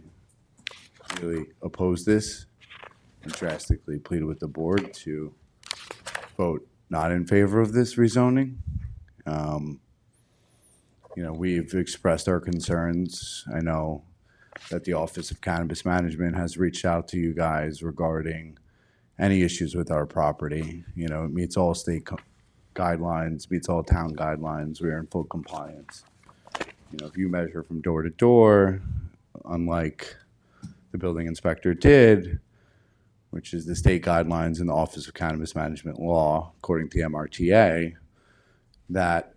really oppose this and drastically plead with the board to vote not in favor of this rezoning. We've expressed our concerns. I know that the Office of Cannabis Management has reached out to you guys regarding any issues with our property. It meets all state guidelines, meets all town guidelines. We are in full compliance. If you measure from door to door, unlike the building inspector did, which is the state guidelines in the Office of Cannabis Management law, according to the MRTA, that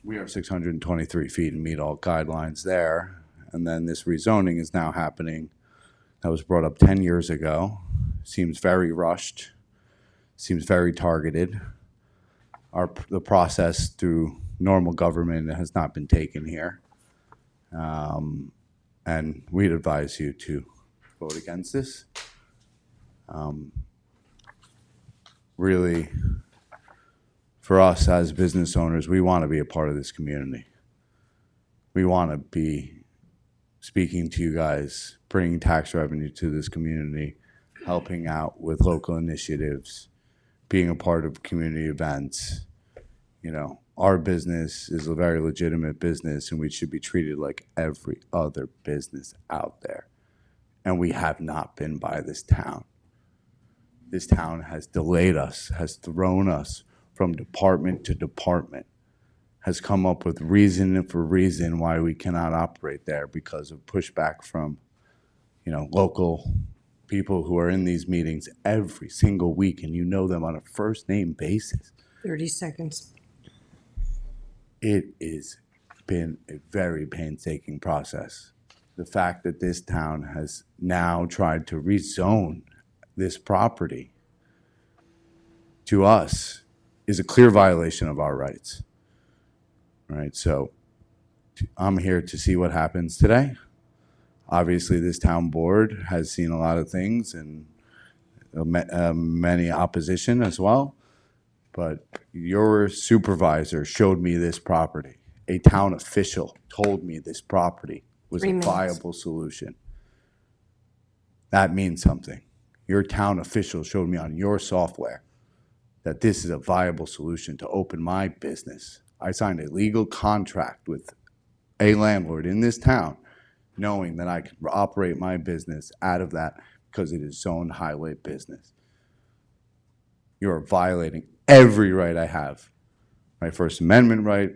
we are 623 feet and meet all guidelines there. And then this rezoning is now happening. That was brought up 10 years ago. Seems very rushed. Seems very targeted. The process through normal government has not been taken here. And we'd advise you to vote against this. Really, for us as business owners, we want to be a part of this community. We want to be speaking to you guys, bringing tax revenue to this community, helping out with local initiatives, being a part of community events. Our business is a very legitimate business, and we should be treated like every other business out there. And we have not been by this town. This town has delayed us, has thrown us from department to department, has come up with reason for reason why we cannot operate there because of pushback from, local people who are in these meetings every single week and you know them on a first name basis. 30 seconds. It has been a very painstaking process. The fact that this town has now tried to rezone this property to us is a clear violation of our rights. All right, so I'm here to see what happens today. Obviously, this town board has seen a lot of things and many opposition as well. But your supervisor showed me this property. A town official told me this property was 3 a minutes. viable solution. That means something. Your town official showed me on your software that this is a viable solution to open my business. I signed a legal contract with a landlord in this town, knowing that I could operate my business out of that because it is zoned highway business. You are violating every right I have. My First Amendment right,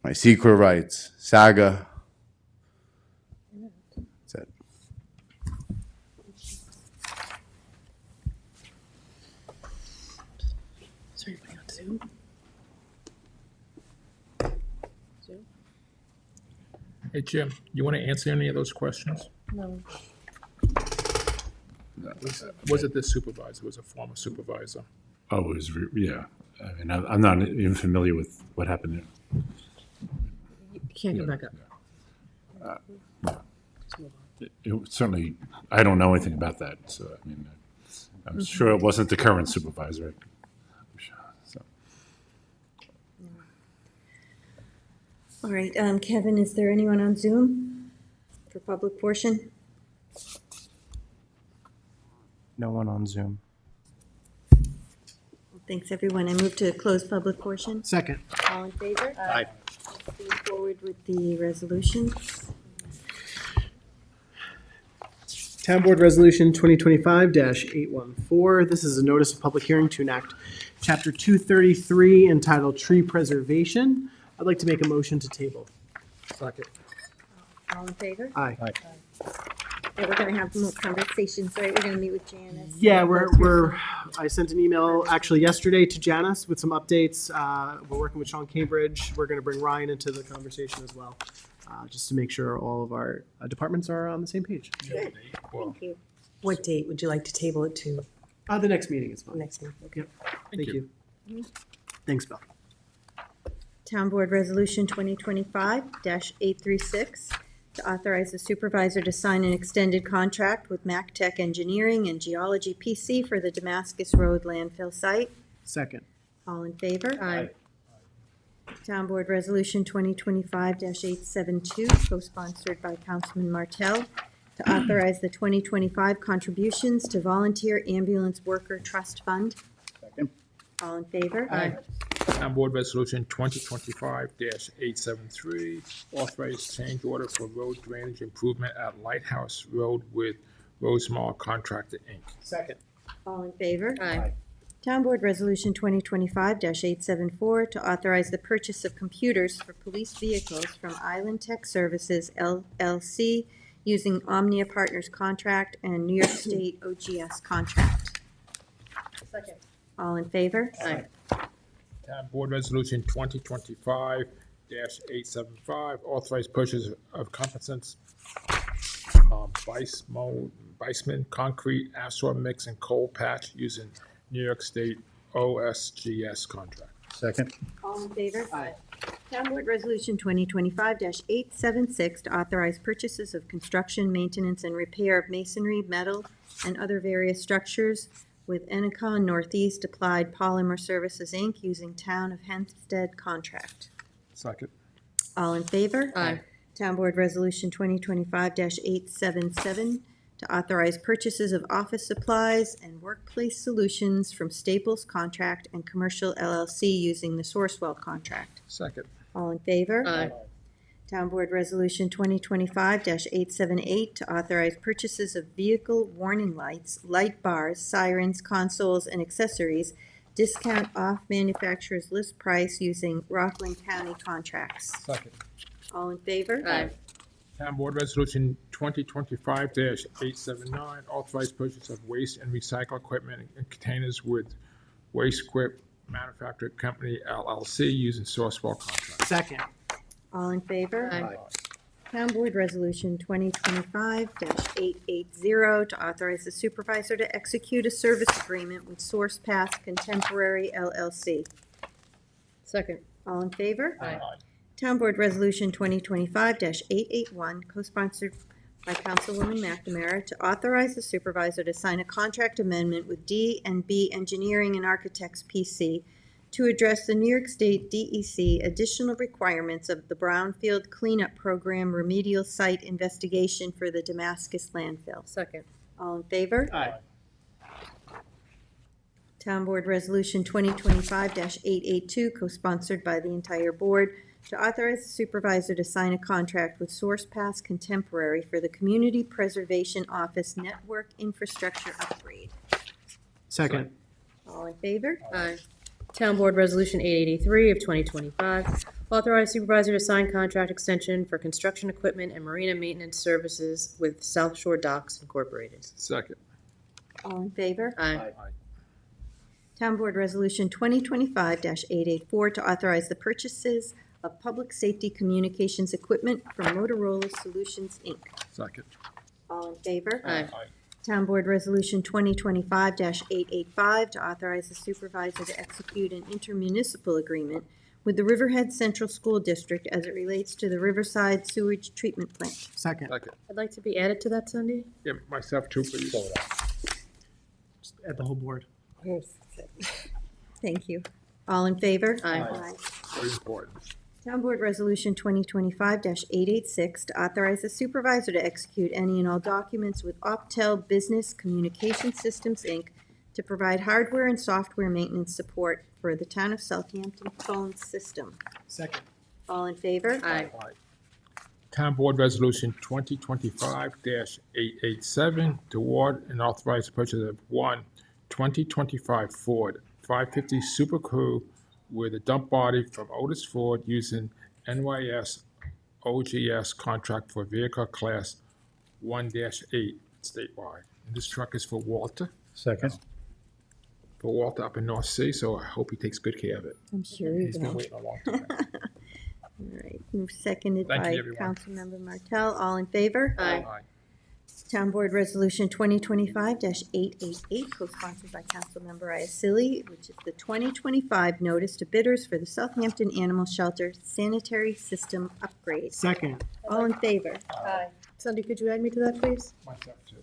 my secret rights, SAGA. That's it. Is there anybody on Zoom? Hey, Jim, you want to answer any of those questions? No. Was it this supervisor? Was a former supervisor? Oh, it was, yeah. I mean, I'm not even familiar with what happened there. You can't go back up. It certainly, I don't know anything about that, so, I mean, I'm sure it wasn't the current supervisor. So. All right, Kevin, is there anyone on Zoom for public portion? No one on Zoom. Thanks, everyone. I move to close public portion. Second. All in favor? Aye. Move forward with the resolution. Town Board Resolution 2025-814. This is a notice of public hearing to enact Chapter 233 entitled Tree Preservation. I'd like to make a motion to table. Second. All in favor? Aye. Yeah, we're gonna have more conversations, right? We're gonna meet with Janice. Yeah, I sent an email actually yesterday to Janice with some updates. We're working with Sean Cambridge. We're gonna bring Ryan into the conversation as well, just to make sure all of our departments are on the same page. Good. Thank you. What date would you like to table it to? The next meeting is fine. Next meeting. Yep. Thank you. Mhm. Thanks, Bill. Town Board Resolution 2025-836 to authorize the supervisor to sign an extended contract with Mac Tech Engineering and Geology PC for the Damascus Road landfill site. Second. All in favor? Aye. Town Board Resolution 2025-872, co-sponsored by Councilman Martell, to authorize the 2025 contributions to Volunteer Ambulance Worker Trust Fund. Second. All in favor? Aye. Town Board Resolution 2025-873, authorized change order for road drainage improvement at Lighthouse Road with Rosemar Contractor, Inc. Second. All in favor? Aye. Town Board Resolution 2025-874 to authorize the purchase of computers for police vehicles from Island Tech Services LLC using Omnia Partners contract and New York State OGS contract. Second. All in favor? Aye. Town Board Resolution 2025-875, authorized purchase of competence, Weissman concrete, asphalt mix, and coal patch using New York State OSGS contract. Second. All in favor? Aye. Town Board Resolution 2025-876 to authorize purchases of construction, maintenance, and repair of masonry, metal, and other various structures with Enicon Northeast Applied Polymer Services, Inc., using Town of Hempstead contract. Second. All in favor? Aye. Town Board Resolution 2025-877 to authorize purchases of office supplies and workplace solutions from Staples Contract and Commercial LLC using the Sourcewell contract. Second. All in favor? Aye. Town Board Resolution 2025-878 to authorize purchases of vehicle warning lights, light bars, sirens, consoles, and accessories, discount off manufacturer's list price using Rockland County contracts. Second. All in favor? Aye. Town Board Resolution 2025-879, authorized purchase of waste and recycle equipment and containers with Waste Equip Manufacturing Company LLC using Sourcewell contract. Second. All in favor? Aye. Town Board Resolution 2025-880 to authorize the supervisor to execute a service agreement with Source Pass Contemporary LLC. Second. All in favor? Aye. Town Board Resolution 2025-881, co-sponsored by Councilwoman McNamara, to authorize the supervisor to sign a contract amendment with D&B Engineering and Architects, P.C., to address the New York State DEC additional requirements of the Brownfield Cleanup Program remedial site investigation for the Damascus landfill. Second. All in favor? Aye. Town Board Resolution 2025-882, co-sponsored by the entire board, to authorize the supervisor to sign a contract with Source Pass Contemporary for the Community Preservation Office Network Infrastructure Upgrade. Second. All in favor? Aye. Town Board Resolution 883 of 2025, authorize supervisor to sign contract extension for construction equipment and marina maintenance services with South Shore Docks Incorporated. Second. All in favor? Aye. Town Board Resolution 2025-884, to authorize the purchases of public safety communications equipment from Motorola Solutions, Inc. Second. All in favor? Aye. Town Board Resolution 2025-885, to authorize the supervisor to execute an intermunicipal agreement with the Riverhead Central School District as it relates to the Riverside Sewage Treatment Plant. Second. Second. I'd like to be added to that, Cindy. Yeah, myself too, please. At the whole board. Thank you. All in favor? Aye. Very important. Town Board Resolution 2025-886, to authorize the supervisor to execute any and all documents with Optel Business Communication Systems, Inc., to provide hardware and software maintenance support for the town of Southampton phone system. Second. All in favor? Aye. Town Board Resolution 2025-887, to award and authorize the purchase of one 2025 Ford 550 Super Crew with a dump body from Otis Ford using NYS OGS contract for vehicle class 1-8 statewide. And this truck is for Walter. Second. For Walter up in North Sea, so I hope he takes good care of it. I'm sure he He's been will. waiting a long time. All right, seconded Thank you, by everyone. Councilmember Martell. All in favor? Aye. Town Board Resolution 2025-888, co-sponsored by Councilmember Iacilli, which is the 2025 notice to bidders for the Southampton Animal Shelter sanitary system upgrade. Second. All in favor? Aye. Cindy, could you add me to that, please? Myself too.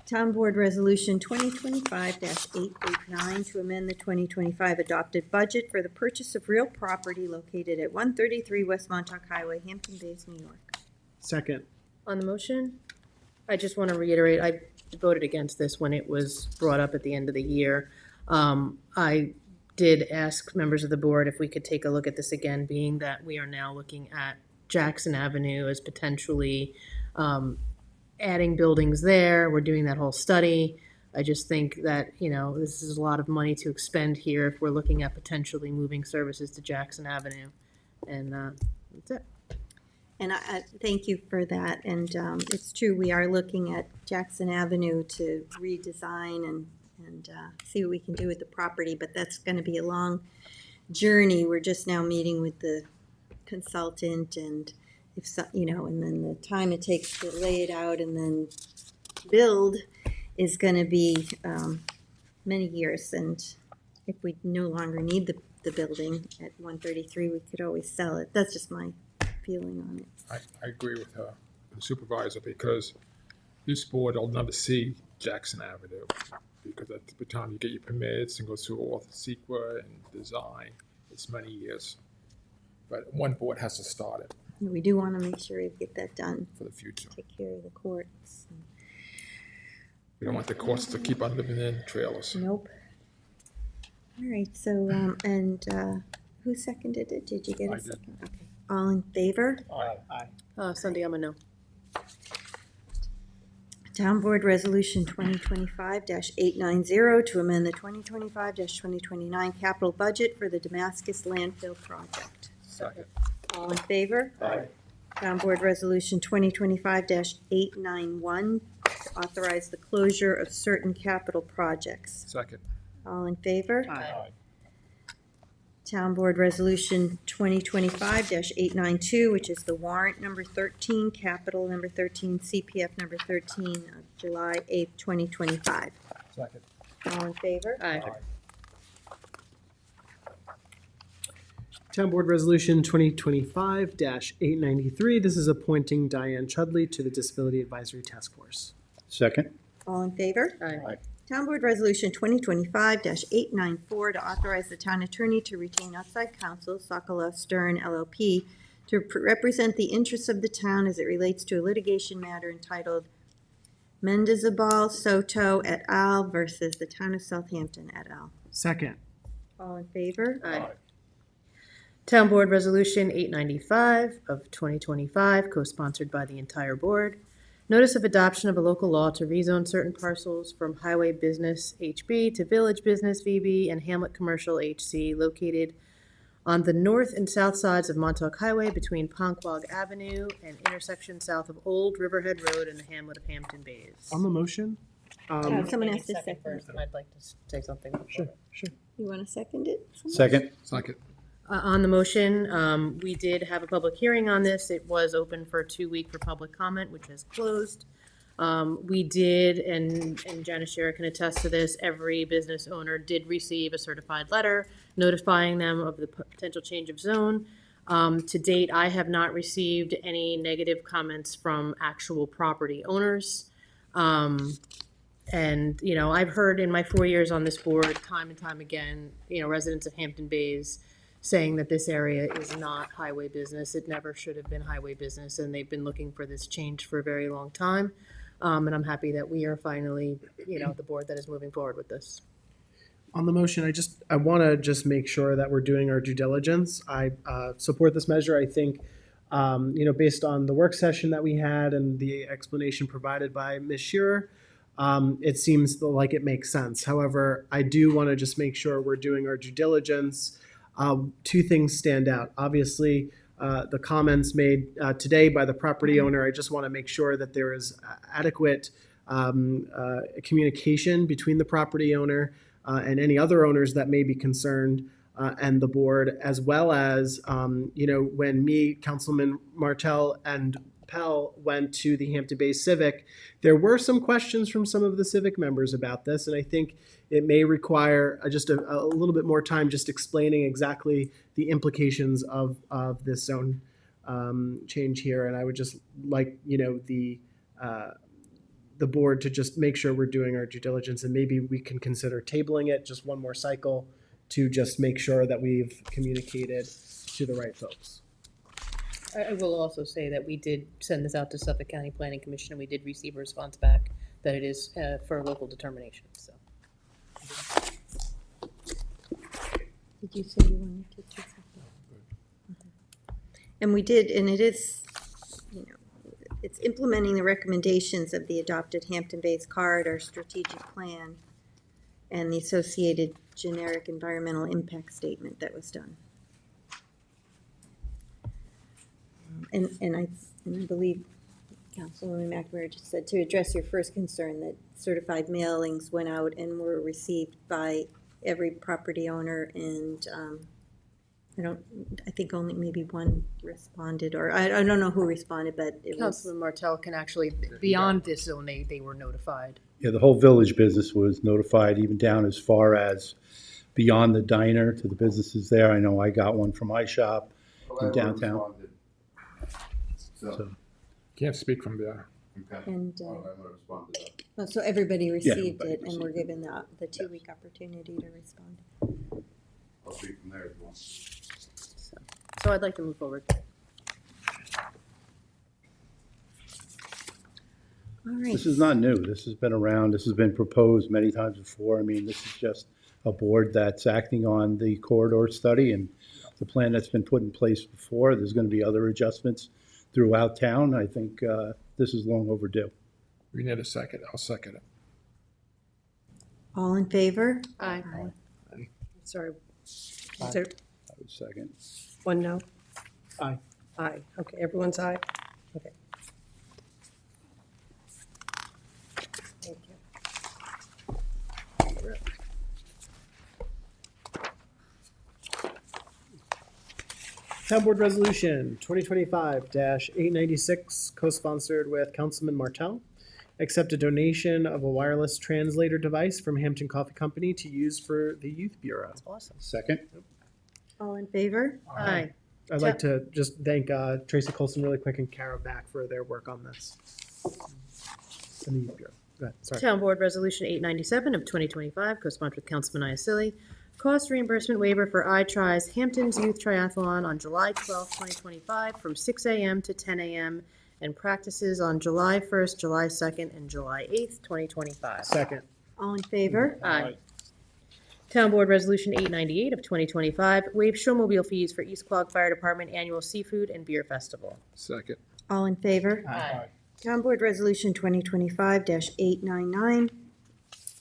Town Board Resolution 2025-889, to amend the 2025 adopted budget for the purchase of real property located at 133 West Montauk Highway, Hampton Bays, New York. Second. On the motion, I just want to reiterate, I voted against this when it was brought up at the end of the year. I did ask members of the board if we could take a look at this again, being that we are now looking at Jackson Avenue as potentially adding buildings there. We're doing that whole study. I just think that, you know, this is a lot of money to expend here if we're looking at potentially moving services to Jackson Avenue. And that's it. And I thank you for that. And it's true, we are looking at Jackson Avenue to redesign and see what we can do with the property, but that's going to be a long journey. We're just now meeting with the consultant, and if so, you know, and then the time it takes to lay it out and then build is going to be many years. And if we no longer need the building at 133, we could always sell it. That's just my feeling on it. I agree with her, the supervisor, because this board will never see Jackson Avenue, because at the time you get your permits and go through all the CEQA and design, it's many years. But one board has to start it We do want to make sure we get that done. for the future. Take care of the courts. We don't want the courts to keep on living in trailers. Nope. All right, so, who seconded it? Did you get I a did. second? Okay. All in favor? Aye. Cindy, I'm a no. Town Board Resolution 2025-890 to amend the 2025-2029 capital budget for the Damascus landfill project. Second. All in favor? Aye. Town Board Resolution 2025-891, to authorize the closure of certain capital projects. Second. All in favor? Aye. Town Board Resolution 2025-892, which is the warrant number 13, capital number 13, CPF number 13, of July 8th, 2025. Second. All in favor? Aye. Town Board Resolution 2025-893. This is appointing Diane Chudley to the Disability Advisory Task Force. Second. All in favor? Aye. Town Board Resolution 2025-894, to authorize the town attorney to retain outside counsel, Sokolow Stern LLP, to represent the interests of the town as it relates to a litigation matter entitled Mendizabal Soto et al. Versus the Town of Southampton et al. Second. All in favor? Aye. Town Board Resolution 895 of 2025, co-sponsored by the entire board. Notice of adoption of a local law to rezone certain parcels from Highway Business HB to Village Business VB and Hamlet Commercial HC located on the north and south sides of Montauk Highway between Ponquag Avenue and intersection south of Old Riverhead Road and the hamlet of Hampton Bays. On the motion, Someone has to second. First, and I'd like to say something. Sure, sure. You want to second it? Second. Second. On the motion, we did have a public hearing on this. It was open for 2 weeks for public comment, which has closed. We did, and Janice Shera can attest to this, every business owner did receive a certified letter notifying them of the potential change of zone. To date, I have not received any negative comments from actual property owners. And, you know, I've heard in my 4 years on this board, time and time again, you know, residents of Hampton Bays saying that this area is not highway business. It never should have been highway business, and they've been looking for this change for a very long time. And I'm happy that we are finally, you know, the board that is moving forward with this. On the motion, I want to just make sure that we're doing our due diligence. I support this measure. I think, you know, based on the work session that we had and the explanation provided by Ms. Shearer, it seems like it makes sense. However, I do want to just make sure we're doing our due diligence. Two things stand out. Obviously, the comments made today by the property owner, I just want to make sure that there is adequate communication between the property owner and any other owners that may be concerned and the board, as well as, you know, when me, Councilman Martell, and Pell went to the Hampton Bays Civic, there were some questions from some of the Civic members about this, and I think it may require just a little bit more time just explaining exactly the implications of this zone change here. And I would just like, you know, the board to just make sure we're doing our due diligence, and maybe we can consider tabling it just one more cycle to just make sure that we've communicated to the right folks. I will also say that we did send this out to Suffolk County Planning Commission, and we did receive a response back that it is for local determination, so. Did you say you wanted to do something? And we did, and it is, you know, it's implementing the recommendations of the adopted Hampton Bays Corridor Strategic Plan and the associated generic environmental impact statement that was done. And I believe Councilwoman McNamara just said, to address your first concern, that certified mailings went out and were received by every property owner, and I think only maybe one responded, or I don't know who responded, but it was. Councilman Martell can actually, beyond this zone, they were notified. Yeah, the whole village business was notified, even down as far as beyond the diner to the businesses there. I know I got one from my shop in downtown. So. Can't speak from there. And, so everybody received everybody it, and were given the 2-week opportunity to respond. I'll speak from there if you want. So I'd like to move forward. All right. This is not new. This has been around. This has been proposed many times before. I mean, this is just a board that's acting on the corridor study and the plan that's been put in place before. There's going to be other adjustments throughout town. I think this is long overdue. We need a second. I'll second it. All in favor? Aye. Sorry. I would second. One no. Aye. Aye. Okay, everyone's aye? Okay. Thank you. Town Board Resolution 2025-896, co-sponsored with Councilman Martell. Accept a donation of a wireless translator device from Hampton Coffee Company to use for the Youth Bureau. Awesome. Second. All in favor? Aye. I'd like to just thank Tracy Colson really quick and Kara Back for their work on this. And the Youth Bureau. Go ahead, sorry. Town Board Resolution 897 of 2025, co-sponsored with Councilman Iacilli. Cost reimbursement waiver for iTries Hampton's Youth Triathlon on July 12, 2025, from 6 a.m. to 10 a.m., and practices on July 1st, July 2nd, and July 8th, 2025. Second. All in favor? Aye. Town Board Resolution 898 of 2025, waive showmobile fees for East Quogue Fire Department Annual Seafood and Beer Festival. Second. All in favor? Aye. Town Board Resolution 2025-899,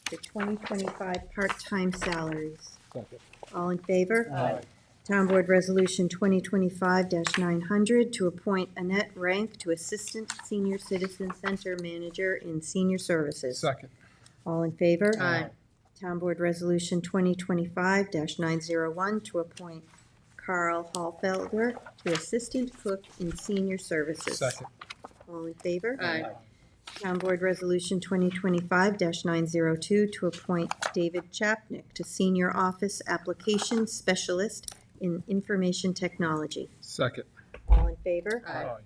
the 2025 part-time salaries. Second. All in favor? Aye. Town Board Resolution 2025-900, to appoint Annette Rank to Assistant Senior Citizen Center Manager in Senior Services. Second. All in favor? Aye. Town Board Resolution 2025-901, to appoint Carl Hallfelder to Assistant Cook in Senior Services. Second. All in favor? Aye. Town Board Resolution 2025-902, to appoint David Chapnick to Senior Office Applications Specialist in Information Technology. Second. All in favor? Aye.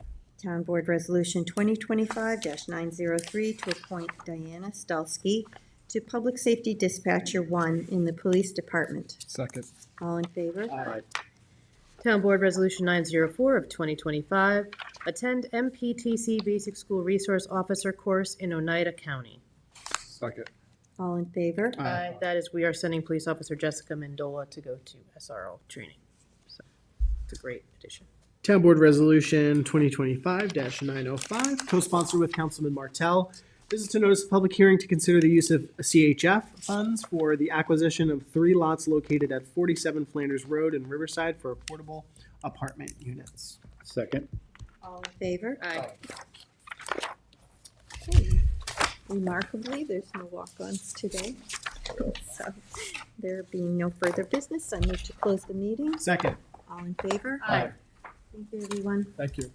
Town Board Resolution 2025-903, to appoint Diana Stulsky to Public Safety Dispatcher 1 in the Police Department. Second. All in favor? Aye. Town Board Resolution 904 of 2025, attend MPTC Basic School Resource Officer course in Oneida County. Second. All in favor? Aye. That is, we are sending Police Officer Jessica Mendola to go to SRO training. So it's a great addition. Town Board Resolution 2025-905, co-sponsored with Councilman Martell. This is to notice a public hearing to consider the use of CHF funds for the acquisition of 3 lots located at 47 Flanders Road in Riverside for affordable apartment units. Second. All in favor? Aye. Okay. Remarkably, there's no walk-ons today. So there being no further business, I move to close the meeting. Second. All in favor? Aye. Thank you, everyone. Thank you.